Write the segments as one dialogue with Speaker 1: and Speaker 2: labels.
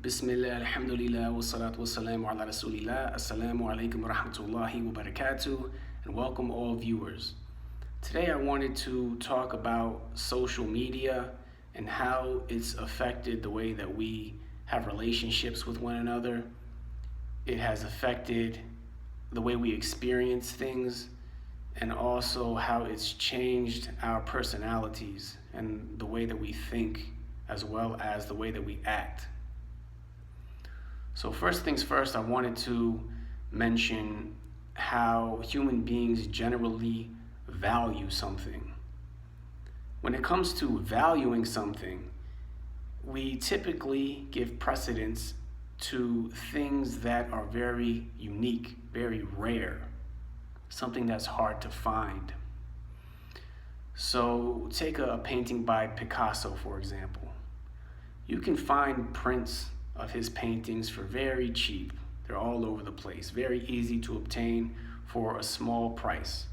Speaker 1: Bismillah, alhamdulillah, wa salatu wa salamu ala rasulillah. Assalamu alaikum wa rahmatullahi wa barakatuh, and welcome all viewers. Today I wanted to talk about social media and how it's affected the way that we have relationships with one another. It has affected the way we experience things, and also how it's changed our personalities and the way that we think, as well as the way that we act. So first things first, I wanted to mention how human beings generally value something. When it comes to valuing something, we typically give precedence to things that are very unique, very rare, something that's hard to find. So take a painting by Picasso, for example. You can find prints of his paintings for very cheap. They're all over the place, very easy to obtain for a small price.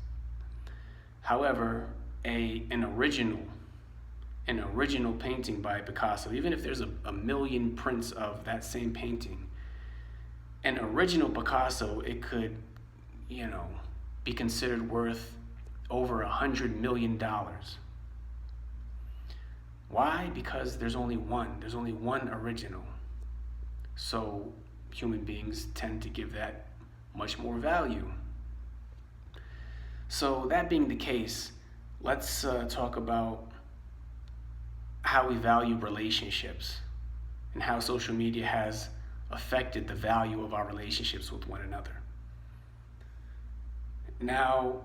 Speaker 1: However, an original painting by Picasso, even if there's a million prints of that same painting, an original Picasso, it could, be considered worth over $100 million. Why? Because there's only one original. So human beings tend to give that much more value. So that being the case, let's talk about how we value relationships and how social media has affected the value of our relationships with one another. Now,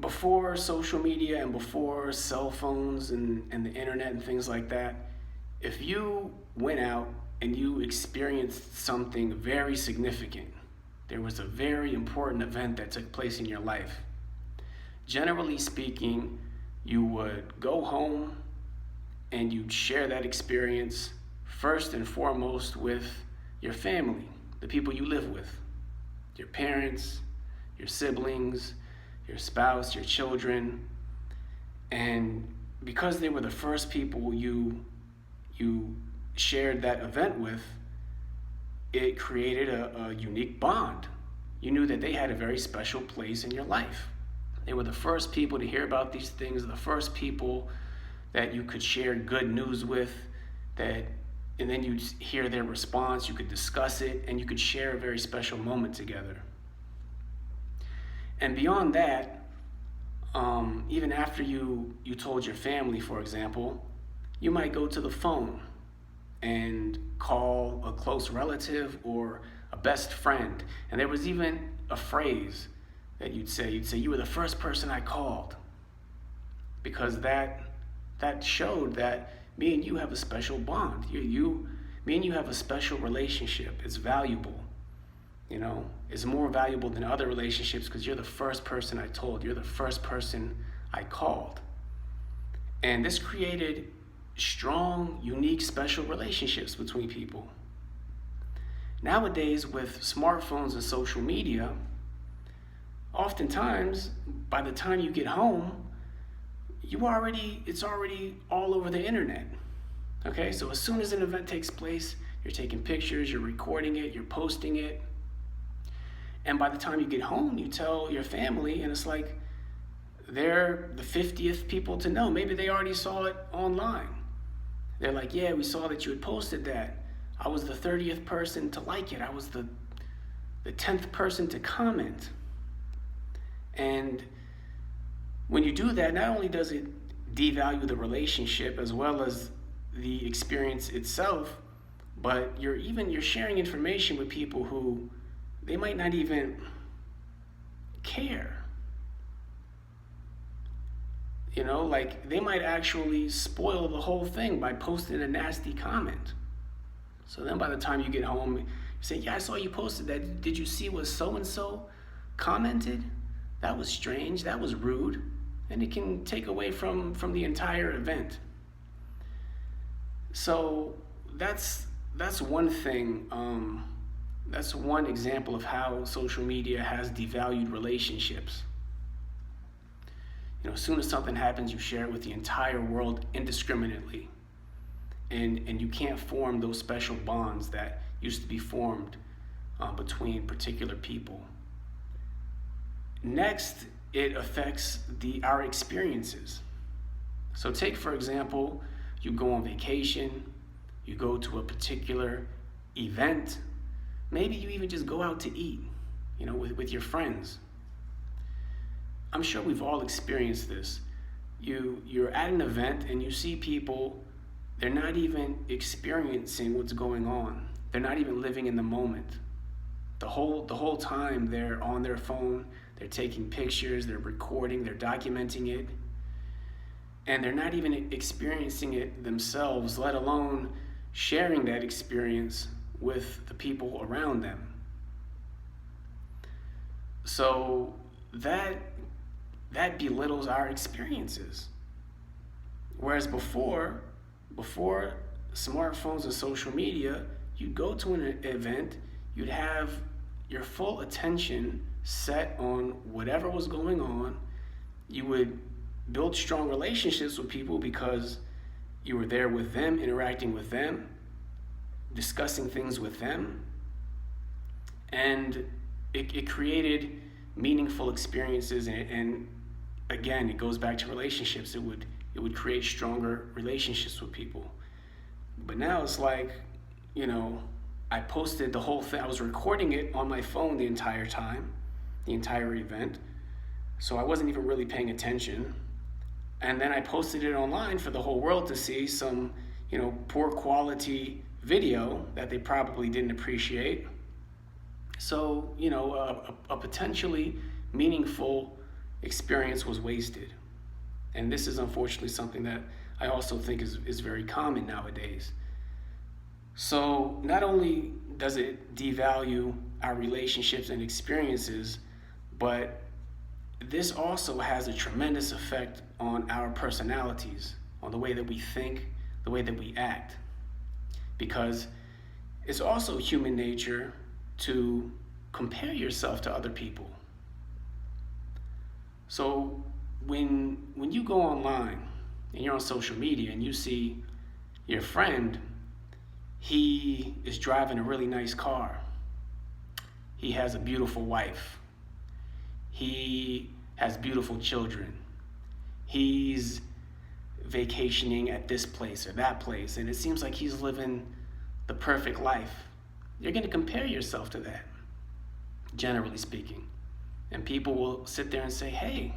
Speaker 1: before social media and before cell phones and the internet and things like that, if you went out and you experienced something very significant, there was a very important event that took place in your life, generally speaking, you would go home and you'd share that experience first and foremost with your family, the people you live with, your parents, your siblings, your spouse, your children. And because they were the first people you shared that event with, it created a unique bond. You knew that they had a very special place in your life. They were the first people to hear about these things, the first people that you could share good news with, and then you'd hear their response, you could discuss it, and you could share a very special moment together. And beyond that, even after you told your family, for example, you might go to the phone and call a close relative or a best friend. And there was even a phrase that you'd say, you were the first person I called, because that showed that me and you have a special bond. Me and you have a special relationship. It's valuable. It's more valuable than other relationships because you're the first person I told. You're the first person I called. And this created strong, unique, special relationships between people. Nowadays, with smartphones and social media, oftentimes, by the time you get home, it's already all over the internet. Okay, so as soon as an event takes place, you're taking pictures, you're recording it, you're posting it. And by the time you get home, you tell your family, and it's like they're the 50th people to know. Maybe they already saw it online. They're like, yeah, we saw that you had posted that. I was the 30th person to like it. I was the 10th person to comment. And when you do that, not only does it devalue the relationship as well as the experience itself, but you're sharing information with people who they might not even care. Like they might actually spoil the whole thing by posting a nasty comment. So then by the time you get home, you say, yeah, I saw you posted that. Did you see what so-and-so commented? That was strange, that was rude. And it can take away from the entire event. So that's one thing. That's one example of how social media has devalued relationships. As soon as something happens, you share it with the entire world indiscriminately. and you can't form those special bonds that used to be formed between particular people. Next, it affects our experiences. So take, for example, you go on vacation, you go to a particular event, maybe you even just go out to eat, with your friends. I'm sure we've all experienced this. You're at an event and you see people, they're not even experiencing what's going on. They're not even living in the moment. The whole time they're on their phone, they're taking pictures, they're recording, they're documenting it, and they're not even experiencing it themselves, let alone sharing that experience with the people around them. So that belittles our experiences. Whereas before smartphones and social media, you'd go to an event, you'd have your full attention set on whatever was going on. You would build strong relationships with people because you were there with them, interacting with them, discussing things with them. And it created meaningful experiences, and again, it goes back to relationships. It would create stronger relationships with people. But now it's like, I posted the whole thing. I was recording it on my phone the entire time, the entire event. So I wasn't even really paying attention. And then I posted it online for the whole world to see, some, poor quality video that they probably didn't appreciate. So, a potentially meaningful experience was wasted. And this is unfortunately something that I also think is very common nowadays. So not only does it devalue our relationships and experiences, but this also has a tremendous effect on our personalities, on the way that we think, the way that we act. Because it's also human nature to compare yourself to other people. So when you go online and you're on social media and you see your friend, he is driving a really nice car. He has a beautiful wife. He has beautiful children. He's vacationing at this place or that place, and it seems like he's living the perfect life. You're going to compare yourself to that, generally speaking. And people will sit there and say, hey,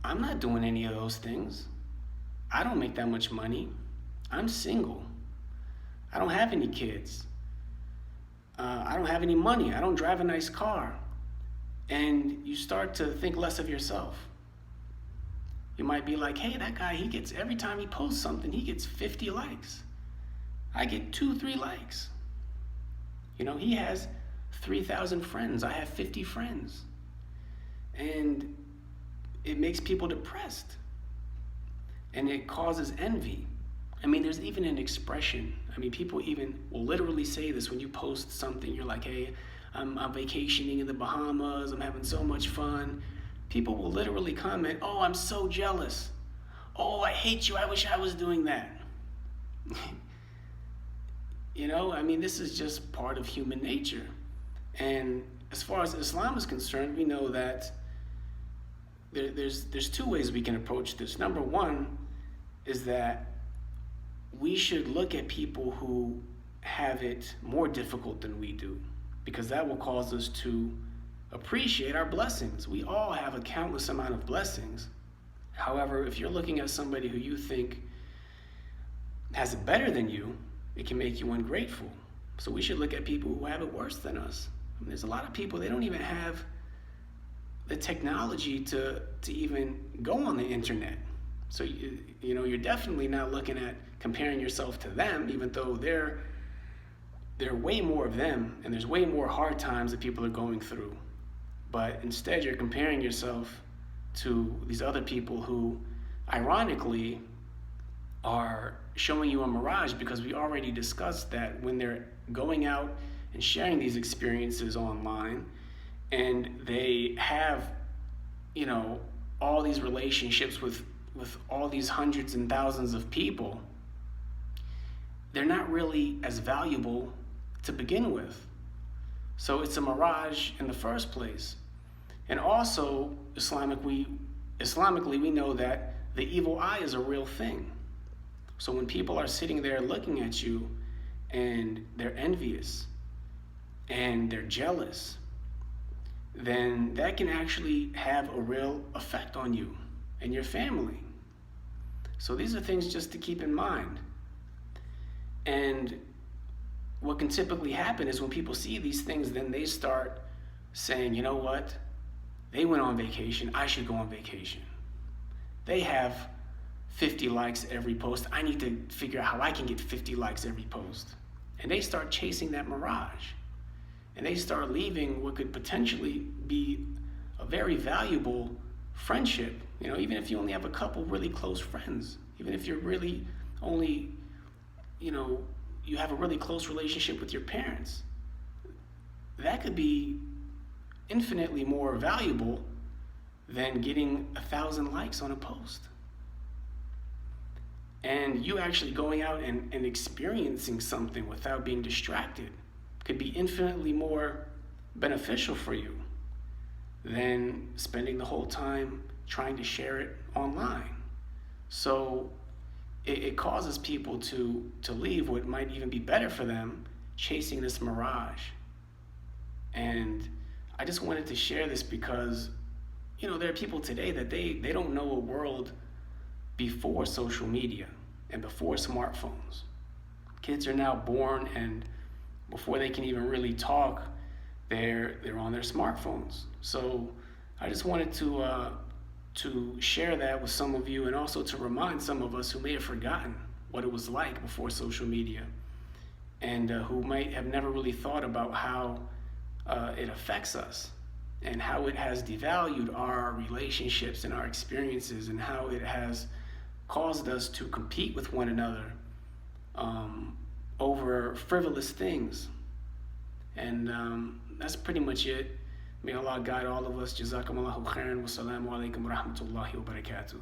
Speaker 1: I'm not doing any of those things. I don't make that much money. I'm single. I don't have any kids. I don't have any money. I don't drive a nice car. And you start to think less of yourself. You might be like, hey, that guy, every time he posts something, he gets 50 likes. I get 2-3 likes. He has 3,000 friends. I have 50 friends. And it makes people depressed. And it causes envy. There's even an expression. People even will literally say this when you post something. You're like, hey, I'm vacationing in the Bahamas. I'm having so much fun. People will literally comment, oh, I'm so jealous. Oh, I hate you. I wish I was doing that. This is just part of human nature. And as far as Islam is concerned, we know that there's two ways we can approach this. Number one is that we should look at people who have it more difficult than we do, because that will cause us to appreciate our blessings. We all have a countless amount of blessings. However, if you're looking at somebody who you think has it better than you, it can make you ungrateful. So we should look at people who have it worse than us. There's a lot of people, they don't even have the technology to even go on the internet. So you're definitely not looking at comparing yourself to them, even though there are way more of them, and there's way more hard times that people are going through. But instead, you're comparing yourself to these other people who, ironically, are showing you a mirage, because we already discussed that when they're going out and sharing these experiences online, and they have, all these relationships with all these hundreds and thousands of people, they're not really as valuable to begin with. So it's a mirage in the first place. And also, Islamically, we know that the evil eye is a real thing. So when people are sitting there looking at you and they're envious and they're jealous, then that can actually have a real effect on you and your family. So these are things just to keep in mind. And what can typically happen is when people see these things, then they start saying, you know what? They went on vacation. I should go on vacation. They have 50 likes every post. I need to figure out how I can get 50 likes every post. And they start chasing that mirage. And they start leaving what could potentially be a very valuable friendship. You know, even if you only have a couple really close friends, even if you're really only, you have a really close relationship with your parents, that could be infinitely more valuable than getting 1,000 likes on a post. And you actually going out and experiencing something without being distracted could be infinitely more beneficial for you than spending the whole time trying to share it online. So it causes people to leave what might even be better for them, chasing this mirage. And I just wanted to share this because, there are people today that they don't know a world before social media and before smartphones. Kids are now born, and before they can even really talk, they're on their smartphones. So I just wanted to share that with some of you, and also to remind some of us who may have forgotten what it was like before social media, and who might have never really thought about how it affects us and how it has devalued our relationships and our experiences, and how it has caused us to compete with one another over frivolous things. And that's pretty much it. May Allah guide all of us. Jazakumullahu khairan. Wassalamu alaikum wa rahmatullahi wa barakatuh.